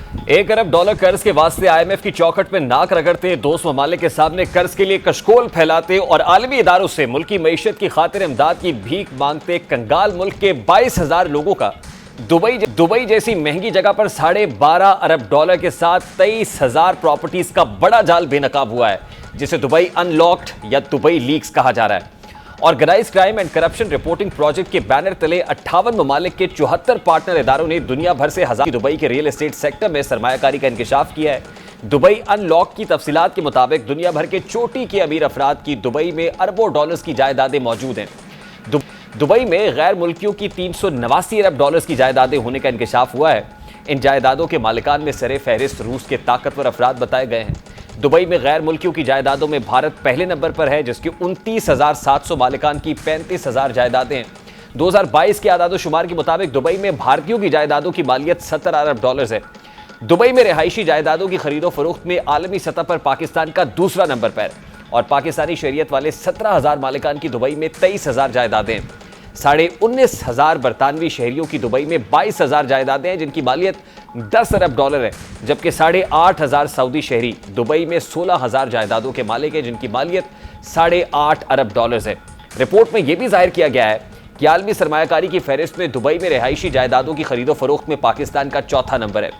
1 अरब dollar कर्ज के वास्ते आईएमएफ की चौखट में नाक रगड़ते, दोस्त ममालिक के सामने कर्ज के लिए कशकोल फैलाते और आलमी इदारों से मुल्की मईशत की खातिर इमदाद की भीख मांगते कंगाल मुल्क के 22,000 लोगों का दुबई जैसी महंगी जगह पर 12.5 अरब डॉलर के साथ 23,000 प्रॉपर्टीज का बड़ा जाल बेनकाब हुआ है, जिसे दुबई अनलॉक्ड या दुबई लीक्स कहा जा रहा है। Organised crime and corruption reporting project के बैनर तले 58 ममालिक के 74 पार्टनर इदारों ने दुनिया भर से हजार दुबई के रियल एस्टेट सेक्टर में सरमायाकारी का इंकशाफ किया है। दुबई अनलॉक की तफसीलात के मुताबिक दुनिया भर के चोटी के अमीर अफराद की दुबई में अरबों डॉलर्स की जायदादें मौजूद हैं। दुबई में गैर मुल्कियों की 389 अरब डॉलर्स की जायदादें होने का इंकशाफ हुआ है। इन जायदादों के मालिकान में सरे फहरिस्त रूस के ताकतवर अफराद बताए गए हैं। दुबई में गैर मुल्कियों की जायदादों में भारत पहले नंबर पर है, जिसकी 29,700 मालिकान की 35,000 जायदादें हैं। 2022 के आदादोशुमार के मुताबिक दुबई में भारतीयों की जायदादों की मालियत 70 अरब डॉलर्स है। दुबई में रिहायशी जायदादों की खरीदो फरोख्त में आलमी सतह पर पाकिस्तान का दूसरा नंबर पर है और पाकिस्तानी शरीयत वाले 17,000 मालिकान की दुबई में 23,000 जायदादें हैं। 19,500 बरतानवी शहरियों की दुबई में 22,000 जायदादें हैं, जिनकी मालियत 10 अरब डॉलर है, जबकि 8,500 सऊदी शहरी दुबई में 16,000 जायदादों के मालिक हैं, जिनकी मालियत 8.5 अरब डॉलर्स है। रिपोर्ट में यह भी जाहिर किया गया है कि आलमी सरमायाकारी की फहरिस्त में दुबई में रिहायशी जायदादों की खरीदो फरोख्त में पाकिस्तान का चौथा नंबर है।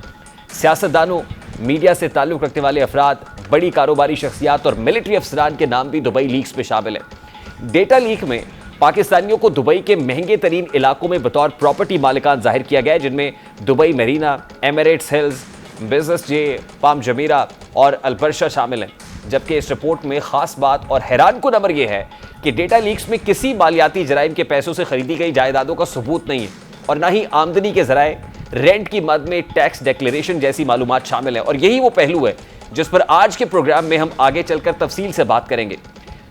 सियासतदानों, मीडिया से ताल्लुक रखने वाले अफराद, बड़ी कारोबारी शख्सियात और मिलिट्री अफसरान के नाम भी दुबई लीक्स में शामिल है। डेटा लीक में पाकिस्तानियों को दुबई के महंगे तरीन इलाकों में बतौर प्रॉपर्टी मालिकान जाहिर किया गया है, जिनमें Dubai Marina, Emirates Hills, business जे, पाम जमीरा और अलबर्शा शामिल हैं। जबकि इस रिपोर्ट में खास बात और हैरान कुन अमर यह है कि डेटा लीक्स में किसी मालियाती जराइम के पैसों से खरीदी गई जायदादों का सबूत नहीं है और न ही आमदनी के जराए, रेंट की मद में टैक्स डिक्लेरेशन जैसी मालूमात शामिल है। और यही वो पहलू है जिस पर आज के प्रोग्राम में हम आगे चलकर तफसील से बात करेंगे।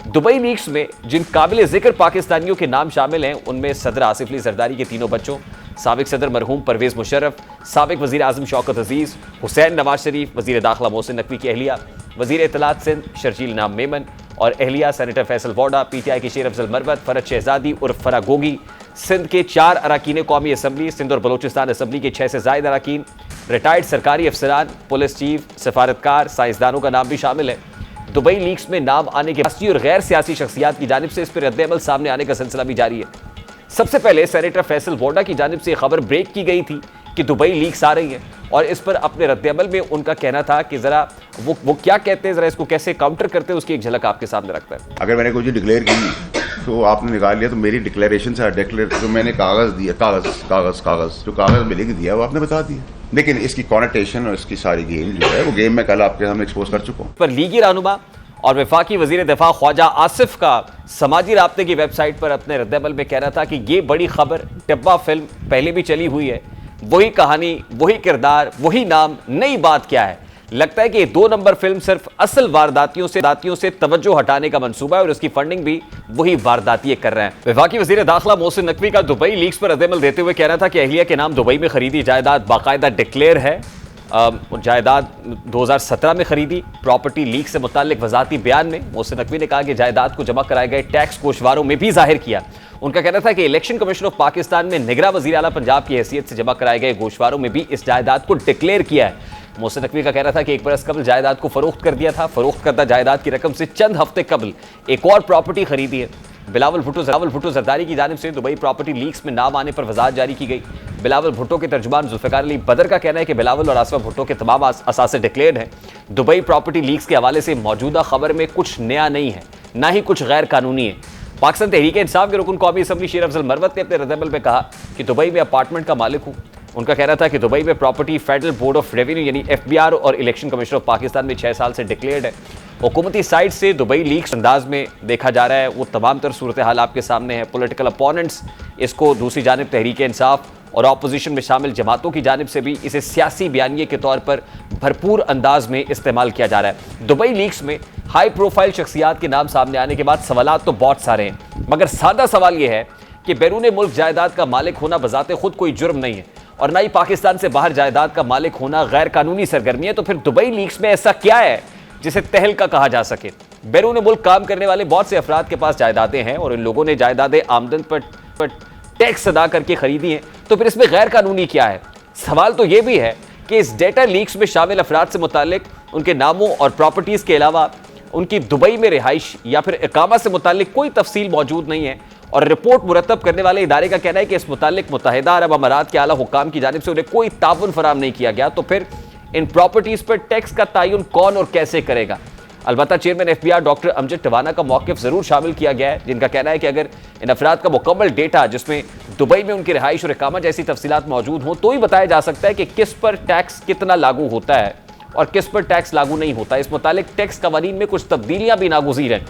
दुबई लीक्स में जिन काबिल जिक्र पाकिस्तानियों के नाम शामिल हैं, उनमें सदर आसिफ अली जरदारी के तीनों बच्चों, साबिक सदर मरहूम परवेज मुशर्रफ, साबिक वजीर आजम शौकत अजीज, हुसैन नवाज शरीफ, वजीर दाखिला मोहसिन नकवी की अहलिया, वजीर इत्तलात सिंध शर्जील नाम मेमन और अहलिया सेनेटर फैसल वोडा, पीटीआई के शेर अफजल मरवत, फरद शहजादी उर्फ फरा गोगी, सिंध के 4 अरकान कौमी असम्बली, सिंध और बलोचिस्तान असम्बली के 6 से ज़ायद अरकान, रिटायर्ड सरकारी अफसरान, पुलिस चीफ, सफारतकार, साइंसदानों का नाम भी शामिल है। दुबई लीक्स में नाम आने के सियासी और गैर सियासी शख्सियात की जानिब से इस पर रद्द-ए-अमल सामने आने का सिलसिला भी जारी है। सबसे पहले सेनेटर फैसल वोडा की जानिब से खबर ब्रेक की गई थी कि दुबई लीक्स आ रही हैं और इस पर अपने रद्द-ए-अमल में उनका कहना था कि जरा वो क्या कहते हैं, जरा इसको कैसे काउंटर करते हैं, उसकी एक झलक आपके सामने रखता है। अगर मैंने कोई डिक्लेयर की तो आपने निकाल लिया, तो मेरी डिक्लेरेशन से जो मैंने कागज दिया, जो कागज में लिख दिया वो आपने बता दिया। लेकिन इसकी कॉनेटेशन और इसकी सारी गेम जो है वो गेम मैं कल आपके सामने एक्सपोज कर चुका हूँ। पर लीगी रहनुमा और वफाकी वजीर दिफा ख्वाजा आसिफ का समाजी राब्ते की वेबसाइट पर अपने रद्द-ए-अमल में कहना था कि ये बड़ी खबर टिब्बा फिल्म पहले भी चली हुई है, वही कहानी, वही किरदार, वही नाम, नई बात क्या है। लगता है कि 2 नंबर फिल्म सिर्फ असल वारदातियों से तवज्जो हटाने का मंसूबा है और उसकी फंडिंग भी वही वारदातिये कर रहे हैं। वफाकी वजीर दाखिला मोहसिन नकवी का दुबई लीक्स पर रद्द-ए-अमल देते हुए कहना था कि अहलिया के नाम दुबई में खरीदी जायदाद बाकायदा डिक्लेयर है। जायदाद 2017 में खरीदी। प्रॉपर्टी लीक से मुताल्लिक वजाती बयान में मोहसिन नकवी ने कहा कि जायदाद को जमा कराए गए टैक्स गोशवारों में भी जाहिर किया। उनका कहना था कि इलेक्शन कमीशन ऑफ पाकिस्तान में निगरां वजीर आला पंजाब की हैसियत से जमा कराए गए गोशवारों में भी इस जायदाद को डिक्लेयर किया है। मोहसिन नकवी का कहना था कि 1 बरस कबल जायदाद को फरोख्त कर दिया था। फरोख्त करदा जायदाद की रकम से चंद हफ्ते कबल एक और प्रॉपर्टी खरीदी है। बिलावल भुट्टो जरदारी की जानिब से दुबई प्रॉपर्टी लीक्स में नाम आने पर वजाहत जारी की गई। बिलावल भुट्टो के तर्जुमान जुल्फ़िकार अली बदर का कहना है कि बिलावल और आसमा भुट्टो के तमाम असासे डिक्लेयर्ड हैं। दुबई प्रॉपर्टी लीक्स के हवाले से मौजूदा खबर में कुछ नया नहीं है, ना ही कुछ गैर कानूनी है। पाकिस्तान तहरीक इंसाफ के रुकन कौमी असम्बली शेर अफजल मरवत ने अपने रद्द-ए-अमल में कहा कि दुबई में अपार्टमेंट का मालिक हूँ। उनका कहना था कि दुबई में property federal board of revenue यानी FBR और इलेक्शन कमीशन ऑफ पाकिस्तान में 6 साल से डिक्लेयर्ड है। हुकूमती साइड से दुबई लीक्स अंदाज में देखा जा रहा है, वो तमाम तर सूरत हाल आपके सामने है। पॉलिटिकल अपोनेंट्स इसको दूसरी जानिब तहरीक इंसाफ और अपोजिशन में शामिल जमातों की जानिब से भी इसे सियासी बयानिए के तौर पर भरपूर अंदाज में इस्तेमाल किया जा रहा है। दुबई लीक्स में हाई प्रोफाइल शख्सियात के नाम सामने आने के बाद सवालात तो बहुत सारे हैं, मगर सादा सवाल यह है कि बैरून मुल्क जायदाद का मालिक होना बजाते खुद कोई जुर्म नहीं है और ना ही पाकिस्तान से बाहर जायदाद का मालिक होना गैर कानूनी सरगर्मी है। तो फिर दुबई लीक्स में ऐसा क्या है जिसे तहलका कहा जा सके? बैरून मुल्क काम करने वाले बहुत से अफराद के पास जायदादें हैं और इन लोगों ने जायदादें आमदन पर टैक्स अदा करके खरीदी हैं, तो फिर इसमें गैर कानूनी क्या है? सवाल तो यह भी है कि इस डेटा लीक्स में शामिल अफराद से मुतालिक उनके नामों और प्रॉपर्टीज के अलावा उनकी दुबई में रिहाइश या फिर इकामा से मुतालिक कोई तफसील मौजूद नहीं है। और रिपोर्ट मुरतब करने वाले इदारे का कहना है कि इस मुतालिक मुत्तहिदा अरब अमारात के आला हुक्काम की जानिब से उन्हें कोई ताउन फराहम नहीं किया गया। तो फिर इन प्रॉपर्टीज पर टैक्स का तयन कौन और कैसे करेगा? अलबत्ता chairman FBR doctor Amjad Tawana का मौक़िफ़ जरूर शामिल किया गया है, जिनका कहना है कि अगर इन अफराद का मुकम्मल डेटा जिसमें दुबई में उनकी रिहाइश और इकामा जैसी तफसीलात मौजूद हों तो ही बताया जा सकता है कि किस पर टैक्स कितना लागू होता है और किस पर टैक्स लागू नहीं होता। इस मुतालिक टैक्स कवानीन में कुछ तब्दीलियां भी नागुज़ीर हैं।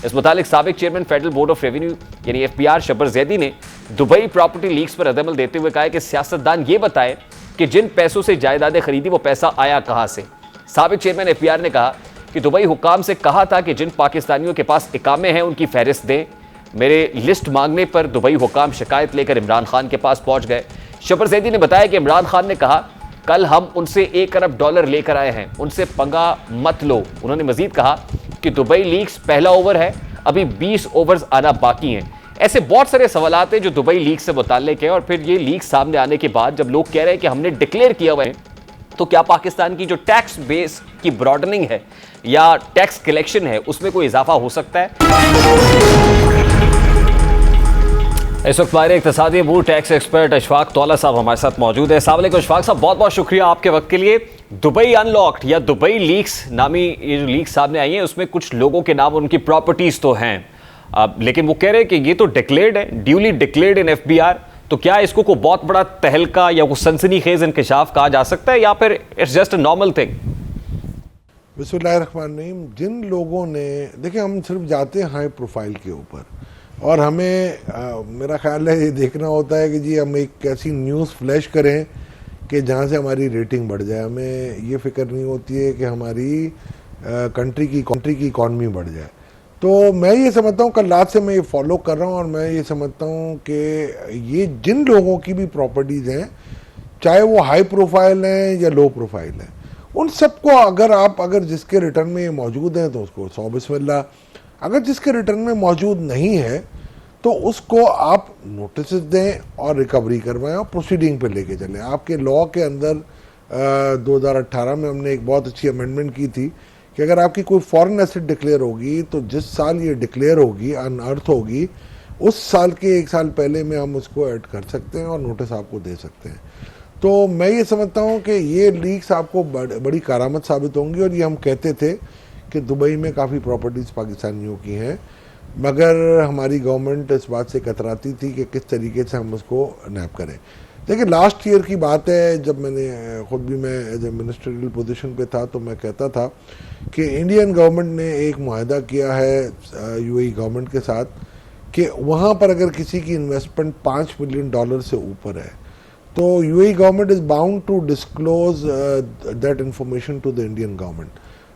इस मुतालिक साबिक chairman federal board of revenue यानी एफबीआर शब्बर जैदी ने दुबई प्रॉपर्टी लीक्स पर रद्दअमल देते हुए कहा है कि सियासतदान ये बताए कि जिन पैसों से जायदादें खरीदी वो पैसा आया कहां से। साबिक चेयरमैन एफबीआर ने कहा कि दुबई हुकाम से कहा था कि जिन पाकिस्तानियों के पास इकामे हैं उनकी फहरिस्त दें। मेरे लिस्ट मांगने पर दुबई हुकाम शिकायत लेकर इमरान खान के पास पहुंच गए। शब्बर जैदी ने बताया कि इमरान खान ने कहा कल हम उनसे $1 अरब लेकर आए हैं, उनसे पंगा मत लो। उन्होंने मजीद कहा कि दुबई लीक्स पहला ओवर है, अभी 20 ओवर्स आना बाकी हैं। ऐसे बहुत सारे सवालात हैं जो दुबई लीक से मुताल्लिक है। और फिर ये लीक सामने आने के बाद जब लोग कह रहे हैं कि हमने डिक्लेयर किया हुआ है, तो क्या पाकिस्तान की जो टैक्स बेस की ब्रॉडनिंग है या टैक्स कलेक्शन है उसमें कोई इजाफा हो सकता है? इस वक्त हमारे इक़्तिसादी अमूर टैक्स एक्सपर्ट अशफाक तौला साहब हमारे साथ मौजूद है। अस्सलाम वालेकुम अशफाक साहब, बहुत बहुत शुक्रिया आपके वक्त के लिए। दुबई अनलॉक्ड या दुबई लीक्स नामी ये जो लीक्स सामने आई हैं उसमें कुछ लोगों के नाम और उनकी प्रॉपर्टीज तो हैं, लेकिन वो कह रहे हैं कि ये तो डिक्लेयर्ड है, ड्यूली डिक्लेयर्ड इन एफबीआर। तो क्या इसको कोई बहुत बड़ा तहलका या कोई सनसनीखेज इंकशाफ कहा जा सकता है या फिर it's just a normal thing? बिस्मिल्लाहिर्रहमानिर्रहीम। जिन लोगों ने देखिए, हम सिर्फ जाते हैं हाई प्रोफाइल के ऊपर और हमें मेरा ख्याल है ये देखना होता है कि जी हम एक ऐसी न्यूज़ फ्लैश करें कि जहाँ से हमारी रेटिंग बढ़ जाए। हमें ये फिक्र नहीं होती है कि हमारी कंट्री की इकॉनमी बढ़ जाए। तो मैं ये समझता हूँ, कल रात से मैं ये फॉलो कर रहा हूँ और मैं ये समझता हूँ कि ये जिन लोगों की भी प्रॉपर्टीज़ हैं, चाहे वो हाई प्रोफाइल हैं या लो प्रोफाइल हैं, उन सबको अगर जिसके रिटर्न में ये मौजूद हैं तो उसको 100 बिस्मिल्लाह। अगर जिसके रिटर्न में मौजूद नहीं है तो उसको आप नोटिस दें और रिकवरी करवाएं और प्रोसीडिंग पे लेके चलें। आपके लॉ के अंदर 2018 में हमने एक बहुत अच्छी अमेंडमेंट की थी कि अगर आपकी कोई फॉरेन एसेट डिक्लेयर होगी तो जिस साल ये डिक्लेयर होगी, अनअर्थ होगी, उस साल के 1 साल पहले में हम उसको ऐड कर सकते हैं और नोटिस आपको दे सकते हैं। तो मैं ये समझता हूँ कि ये लीक्स आपको बड़ी करामत साबित होंगी। और ये हम कहते थे कि दुबई में काफ़ी प्रॉपर्टीज़ पाकिस्तानियों की हैं, मगर हमारी गवर्नमेंट इस बात से कतराती थी कि किस तरीके से हम उसको नैप करें। देखिए, लास्ट ईयर की बात है, जब मैं ख़ुद भी मैं एज ए मिनिस्ट्रियल पोजीशन पे था तो मैं कहता था कि इंडियन गवर्नमेंट ने एक मुआहदा किया है यूएई गवर्नमेंट के साथ कि वहाँ पर अगर किसी की इन्वेस्टमेंट $5 मिलियन से ऊपर है तो UAE government is bound to disclose that information to the Indian government.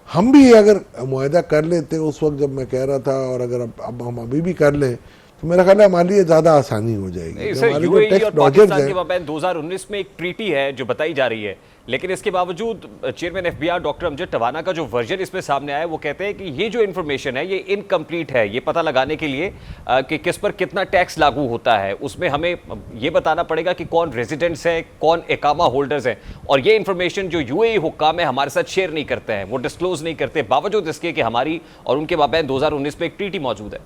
हम भी अगर मुआहदा कर लेते उस वक्त जब मैं कह रहा था, और अगर अब हम अभी भी कर लें तो मेरा ख्याल है हमारे लिए ज़्यादा आसानी हो जाएगी। हमारे जो टैक्स प्रोजेक्ट्स हैं, 2019 में एक ट्रीटी है जो बताई जा रही है, लेकिन इसके बावजूद chairman FBR doctor Amjad Tawana का जो वर्जन इसमें सामने आया वो कहते हैं कि ये जो इन्फॉर्मेशन है ये इनकम्प्लीट है। ये पता लगाने के लिए कि किस पर कितना टैक्स लागू होता है उसमें हमें ये बताना पड़ेगा कि कौन रेजिडेंट्स हैं, कौन इकामा होल्डर्स हैं, और ये इन्फॉर्मेशन जो यूएई हुक्काम है हमारे साथ शेयर नहीं करते हैं, वो डिस्क्लोज नहीं करते, बावजूद इसके कि हमारी और उनके माबैन 2019 में एक ट्रीटी मौजूद है।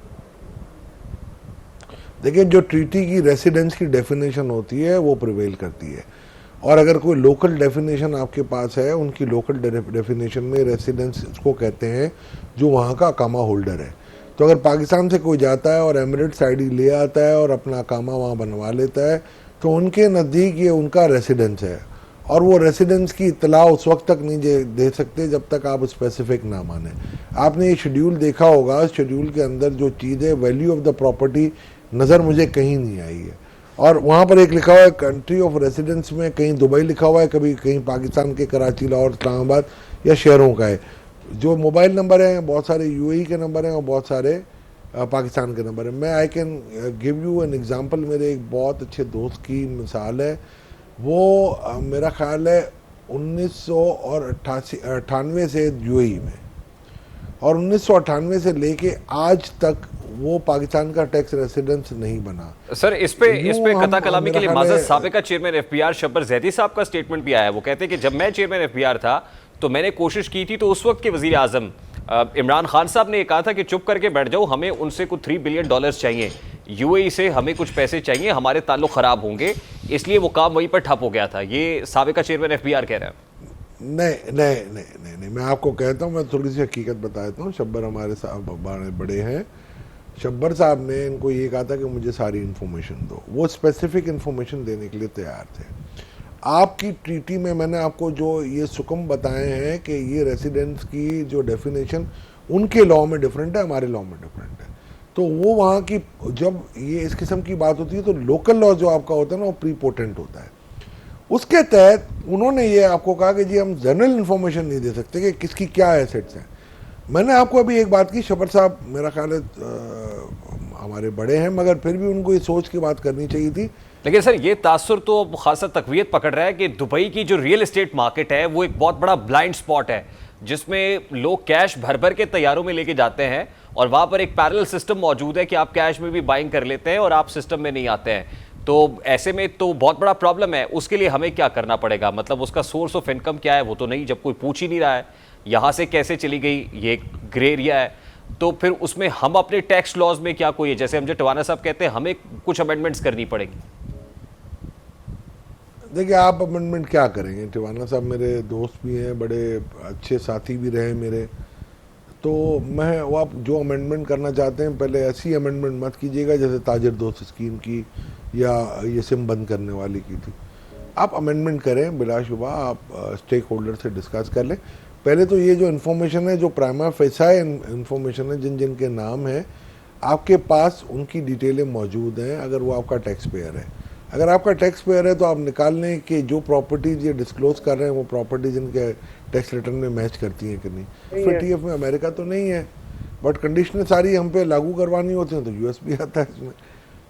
देखिए, जो ट्रीटी की रेसिडेंस की डेफिनेशन होती है वो प्रिवेल करती है, और अगर कोई लोकल डेफिनेशन आपके पास है, उनकी लोकल डेफिनेशन में रेसिडेंस उसको कहते हैं जो वहाँ का अकामा होल्डर है। तो अगर पाकिस्तान से कोई जाता है और एमिरेट्स आईडी ले आता है और अपना अकामा वहाँ बनवा लेता है तो उनके नज़दीक ये उनका रेसिडेंस है, और वो रेसिडेंस की इत्तला उस वक्त तक नहीं दे सकते जब तक आप स्पेसिफिक ना माने। आपने ये शेड्यूल देखा होगा, शेड्यूल के अंदर जो चीज़ है, वैल्यू ऑफ द प्रॉपर्टी नज़र मुझे कहीं नहीं आई है, और वहाँ पर एक लिखा हुआ है कंट्री ऑफ रेसिडेंस में, कहीं दुबई लिखा हुआ है, कभी कहीं पाकिस्तान के कराची, लाहौर, इस्लामाबाद या शहरों का है। जो मोबाइल नंबर हैं बहुत सारे यूएई के नंबर हैं और बहुत सारे पाकिस्तान के नंबर हैं। मैं I can give you an example. मेरे एक बहुत अच्छे दोस्त की मिसाल है, वो मेरा ख्याल है 1998 से यूएई में, और 1998 से लेके आज तक वो पाकिस्तान का टैक्स रेसिडेंस नहीं बना। सर इस पे हम- कथा कलामी के लिए मेरा ख्याल माजद है- साबिका चेयरमैन एफबीआर शब्बर जैदी साहब का स्टेटमेंट भी आया है। वो कहते हैं कि जब मैं चेयरमैन एफबीआर था तो मैंने कोशिश की थी, तो उस वक्त के वजीर आजम इमरान खान साहब ने कहा था कि चुप करके बैठ जाओ, हमें उनसे कुछ $3 बिलियन चाहिए, यूएई से हमें कुछ पैसे चाहिए, हमारे ताल्लुक खराब होंगे, इसलिए वो काम वहीं पर ठप हो गया था। ये साबिका चेयरमैन एफबीआर कह रहे हैं। नहीं, मैं आपको कहता हूँ, मैं थोड़ी सी हकीकत बताता हूँ। शब्बर हमारे साहब बड़े हैं। शब्बर साहब ने इनको ये कहा था कि मुझे सारी इन्फॉर्मेशन दो। वो स्पेसिफिक इन्फॉर्मेशन देने के लिए तैयार थे। आपकी ट्रीटी में मैंने आपको जो ये सुकम बताए हैं कि ये रेसिडेंट्स की जो डेफिनेशन उनके लॉ में डिफरेंट है, हमारे लॉ में डिफरेंट है। तो वो वहाँ की जब ये इस किस्म की बात होती है तो लोकल लॉ जो आपका होता है ना वो प्रीपोटेंट होता है। उसके तहत उन्होंने ये आपको कहा कि जी हम जनरल इन्फॉर्मेशन नहीं दे सकते कि किसकी क्या एसेट्स हैं। मैंने आपको अभी एक बात की, शब्बर साहब मेरा ख्याल है हमारे बड़े हैं, मगर फिर भी उनको ये सोच के बात करनी चाहिए थी। लेकिन सर ये तासुर तो खासा तकवीत पकड़ रहा है कि दुबई की जो रियल एस्टेट मार्केट है वो एक बहुत बड़ा ब्लाइंड स्पॉट है, जिसमें लोग कैश भर भर के तैयारों में लेके जाते हैं और वहां पर एक पैरेलल सिस्टम मौजूद है कि आप कैश में भी बाइंग कर लेते हैं और आप सिस्टम में नहीं आते हैं। तो ऐसे में तो बहुत बड़ा प्रॉब्लम है। उसके लिए हमें क्या करना पड़ेगा? मतलब उसका सोर्स ऑफ इनकम क्या है वो तो नहीं, जब कोई पूछ ही नहीं रहा है यहाँ से कैसे चली गई, ये ग्रे एरिया है। तो फिर उसमें हम अपने टैक्स लॉज में क्या कोई है, जैसे हम जो टवाना साहब कहते हैं हमें कुछ अमेंडमेंट्स करनी पड़ेगी। देखिए आप अमेंडमेंट क्या करेंगे? टिवाना साहब मेरे दोस्त भी हैं, बड़े अच्छे साथी भी रहे मेरे। तो मैं वो आप जो अमेंडमेंट करना चाहते हैं पहले ऐसी अमेंडमेंट मत कीजिएगा जैसे ताजिर दोस्त स्कीम की या ये सिम बंद करने वाली की थी। आप अमेंडमेंट करें, बिलाशुबा आप स्टेक होल्डर से डिस्कस कर लें। पहले तो ये जो इन्फॉर्मेशन है, जो प्राइमा फेसाई इन्फॉर्मेशन है, जिन जिन के नाम है आपके पास उनकी डिटेलें मौजूद हैं। अगर वो आपका टैक्स पेयर है, अगर आपका टैक्स पेयर है तो आप निकाल लें कि जो प्रॉपर्टीज ये डिस्क्लोज कर रहे हैं वो प्रॉपर्टीज इनके टैक्स रिटर्न में मैच करती हैं कि नहीं। फिर टीएफ में अमेरिका तो नहीं है, बट कंडीशनें सारी हम पे लागू करवानी होती हैं तो यूएस भी आता है इसमें।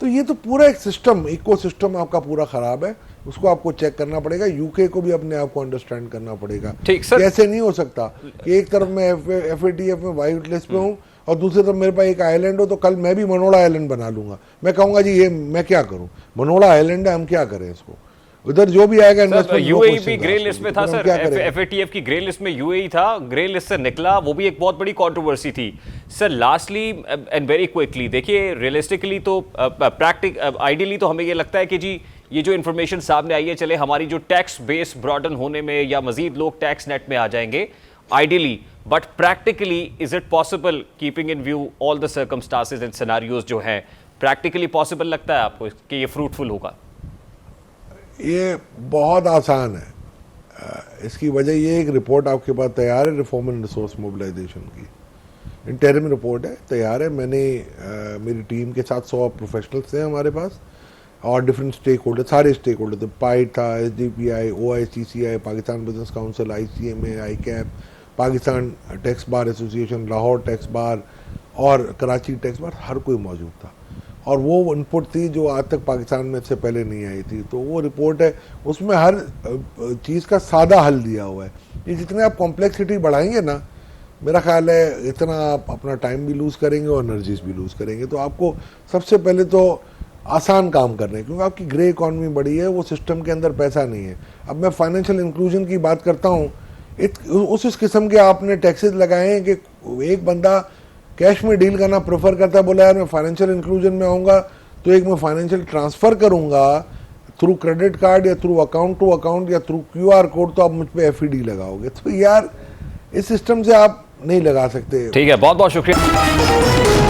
तो ये तो पूरा एक सिस्टम, इको सिस्टम आपका पूरा ख़राब है, उसको आपको चेक करना पड़ेगा। यूके को भी अपने आप को अंडरस्टैंड करना पड़ेगा। ठीक सर, ऐसे नहीं हो सकता कि एक तरफ मैं एफएटीएफ में वाइट लिस्ट पे हूँ और दूसरी तरफ मेरे पास एक आइलैंड हो तो कल मैं भी मनोड़ा आइलैंड बना लूंगा। मैं कहूँगा जी ये मैं क्या करूँ, मनोड़ा आइलैंड है, हम क्या करें इसको। उधर जो भी आएगा इन्वेस्टमेंट, यूएई भी ग्रे लिस्ट में था सर, एफएटीएफ की ग्रे लिस्ट में यूएई था, ग्रे लिस्ट से निकला, वो भी एक बहुत बड़ी कंट्रोवर्सी थी। Sir lastly and very quickly, देखिए रियलिस्टिकली तो आइडियली तो हमें ये लगता है कि जी ये जो इन्फॉर्मेशन सामने आई है, चले हमारी जो टैक्स बेस ब्रॉडन होने में या मजीद लोग टैक्स नेट में आ जाएंगे ideally, but practically is it possible keeping in view all the circumstances and scenarios जो हैं, प्रैक्टिकली पॉसिबल लगता है आपको कि ये फ्रूटफुल होगा? ये बहुत आसान है। इसकी वजह ये एक रिपोर्ट आपके पास तैयार है रिफॉर्म एंड रिसोर्स मोबिलाइजेशन की, इंटरिम रिपोर्ट है, तैयार है। मैंने मेरी टीम के साथ 100 प्रोफेशनल्स थे हमारे पास और डिफरेंट स्टेक होल्डर, सारे स्टेक होल्डर थे। पाइट था, SDPI, OICCI, Pakistan business council, ICMA, ICAP, Pakistan tax bar association, Lahore tax bar और कराची टैक्स बार, हर कोई मौजूद था। और वो इनपुट थी जो आज तक पाकिस्तान में से पहले नहीं आई थी। तो वो रिपोर्ट है, उसमें हर चीज़ का सादा हल दिया हुआ है। ये जितने आप कॉम्प्लेक्सिटी बढ़ाएंगे ना, मेरा ख्याल है इतना आप अपना टाइम भी लूज़ करेंगे और एनर्जीज भी लूज़ करेंगे। तो आपको सबसे पहले तो आसान काम करना है, क्योंकि आपकी ग्रे इकॉनमी बड़ी है, वो सिस्टम के अंदर पैसा नहीं है। अब मैं फाइनेंशियल इंक्लूजन की बात करता हूँ, उस किस्म के आपने टैक्सेस लगाए हैं कि एक बंदा कैश में डील करना प्रेफर करता है, बोला यार मैं फाइनेंशियल इंक्लूजन में आऊँगा तो एक मैं फाइनेंशियल ट्रांसफ़र करूँगा थ्रू क्रेडिट कार्ड या थ्रू अकाउंट टू अकाउंट या थ्रू QR कोड, तो आप मुझ पर FED लगाओगे। तो यार इस सिस्टम से आप नहीं लगा सकते। ठीक है, बहुत बहुत शुक्रिया।